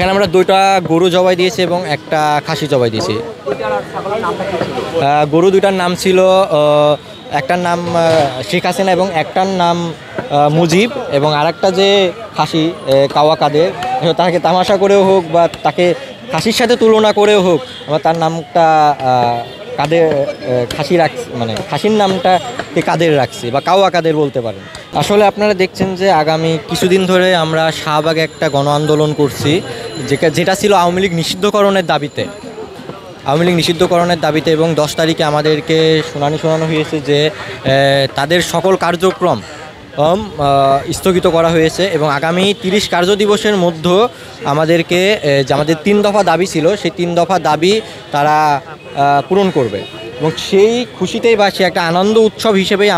এখানে আমরা 2টা গরু জবাই দিয়েছি এবং একটা খাসি জবাই দিয়েছি। গরু 2টার নাম ছিল, একটার নাম শেখ হাসিনা এবং একটার নাম মুজিব, এবং আরেকটা যে খাসি কাওয়া কাদের, তাকে তামাশা করেও হোক বা তাকে খাসির সাথে তুলনা করেও হোক, আমরা তার নামটা কাদের খাসি রাখছি, মানে খাসির নামটা কাদের রাখছি বা কাওয়া কাদের বলতে পারেন। আসলে আপনারা দেখছেন যে আগামী কিছুদিন ধরে আমরা শাহবাগে একটা গণ আন্দোলন করছি, যেটা ছিল আওয়ামী লীগ নিষিদ্ধকরণের দাবিতে। আওয়ামী লীগ নিষিদ্ধকরণের দাবিতে, এবং 10 তারিখে আমাদেরকে শোনানো হয়েছে যে তাদের সকল কার্যক্রম স্থগিত করা হয়েছে, এবং আগামী 30 কার্য দিবসের মধ্যে আমাদেরকে যে আমাদের 3 দফা দাবি ছিল, সেই 3 দফা দাবি তারা পূরণ করবে। এবং সেই খুশিতেই বা সে একটা আনন্দ উৎসব হিসেবেই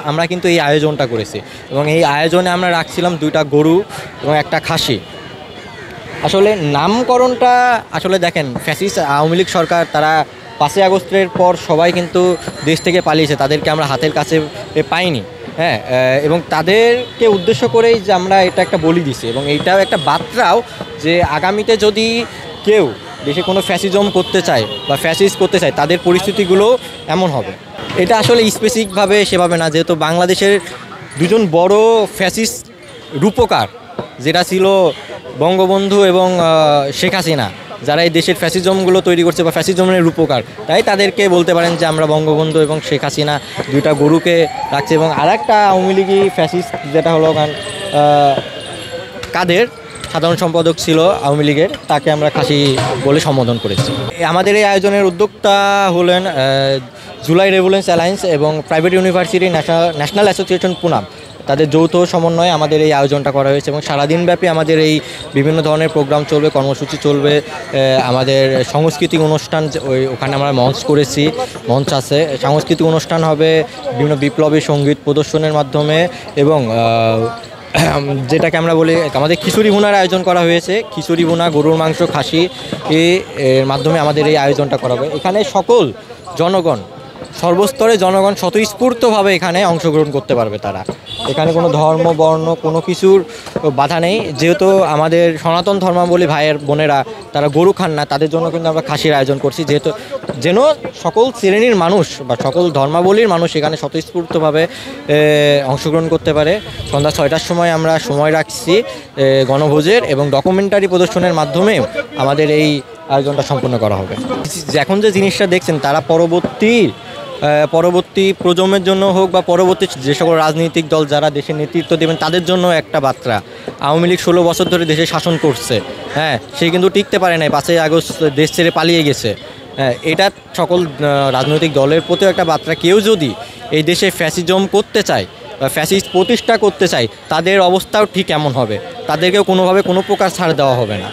আমরা কিন্তু এই আয়োজনটা করেছি, এবং এই আয়োজনে আমরা রাখছিলাম 2টা গরু এবং একটা খাসি। আসলে নামকরণটা আসলে দেখেন, ফ্যাসিস্ট আওয়ামী লীগ সরকার তারা 5ই আগস্টের পর সবাই কিন্তু দেশ থেকে পালিয়েছে, তাদেরকে আমরা হাতের কাছে পাইনি। হ্যাঁ, এবং তাদেরকে উদ্দেশ্য করেই যে আমরা এটা একটা বলি দিছি, এবং এইটাও একটা বার্তাও যে আগামীতে যদি কেউ দেশে কোনো ফ্যাসিজম করতে চায় বা ফ্যাসিস্ট করতে চায়, তাদের পরিস্থিতিগুলো এমন হবে। এটা আসলে স্পেসিফিকভাবে সেভাবে না, যেহেতু বাংলাদেশের 2জন বড় ফ্যাসিস্ট রূপকার, যেটা ছিল বঙ্গবন্ধু এবং শেখ হাসিনা, যারা এই দেশের ফ্যাসিজমগুলো তৈরি করছে বা ফ্যাসিজমের রূপকার, তাই তাদেরকে বলতে পারেন যে আমরা বঙ্গবন্ধু এবং শেখ হাসিনা 2টা গরুকে রাখছি। এবং আরেকটা আওয়ামী লীগই ফ্যাসিস্ট, যেটা হলো কাদের সাধারণ সম্পাদক ছিল আওয়ামী লীগের, তাকে আমরা খাসি বলে সম্বোধন করেছি। আমাদের এই আয়োজনের উদ্যোক্তা হলেন জুলাই রেভোলেন্স অ্যালায়েন্স এবং private university national association Poonam, তাদের যৌথ সমন্বয়ে আমাদের এই আয়োজনটা করা হয়েছে। এবং সারাদিনব্যাপী আমাদের এই বিভিন্ন ধরনের প্রোগ্রাম চলবে, কর্মসূচি চলবে। আমাদের সাংস্কৃতিক অনুষ্ঠান ওখানে আমরা মঞ্চ করেছি, মঞ্চ আছে, সাংস্কৃতিক অনুষ্ঠান হবে বিভিন্ন বিপ্লবী সঙ্গীত প্রদর্শনের মাধ্যমে, এবং যেটাকে আমরা বলি আমাদের খিচুড়ি ভুনার আয়োজন করা হয়েছে। খিচুড়ি ভুনা, গরুর মাংস, খাসি এর মাধ্যমে আমাদের এই আয়োজনটা করা হবে। এখানে সকল জনগণ, সর্বস্তরে জনগণ স্বতঃস্ফূর্তভাবে এখানে অংশগ্রহণ করতে পারবে। তারা এখানে কোনো ধর্ম বর্ণ কোনো কিছুর বাধা নেই, যেহেতু আমাদের সনাতন ধর্মাবলী ভাইয়ের বোনেরা তারা গরু খান না, তাদের জন্য কিন্তু আমরা খাসির আয়োজন করছি, যেহেতু যেন সকল শ্রেণীর মানুষ বা সকল ধর্মাবলীর মানুষ এখানে স্বতঃস্ফূর্তভাবে অংশগ্রহণ করতে পারে। সন্ধ্যা 6টার সময় আমরা সময় রাখছি গণভোজের, এবং ডকুমেন্টারি প্রদর্শনের মাধ্যমে আমাদের এই আয়োজনটা সম্পন্ন করা হবে। এখন যে জিনিসটা দেখছেন, তারা পরবর্তী প্রজন্মের জন্য হোক বা পরবর্তী যে সকল রাজনৈতিক দল যারা দেশের নেতৃত্ব দেবেন, তাদের জন্য একটা বার্তা। আওয়ামী লীগ 16 বছর ধরে দেশে শাসন করছে, হ্যাঁ, সে কিন্তু টিকতে পারে নাই, 5ই আগস্ট দেশ ছেড়ে পালিয়ে গেছে। হ্যাঁ, এটা সকল রাজনৈতিক দলের প্রতিও একটা বার্তা। কেউ যদি এই দেশে ফ্যাসিজম করতে চায় বা ফ্যাসিস্ট প্রতিষ্ঠা করতে চায়, তাদের অবস্থাও ঠিক এমন হবে, তাদেরকেও কোনোভাবে কোনো প্রকার ছাড় দেওয়া হবে না।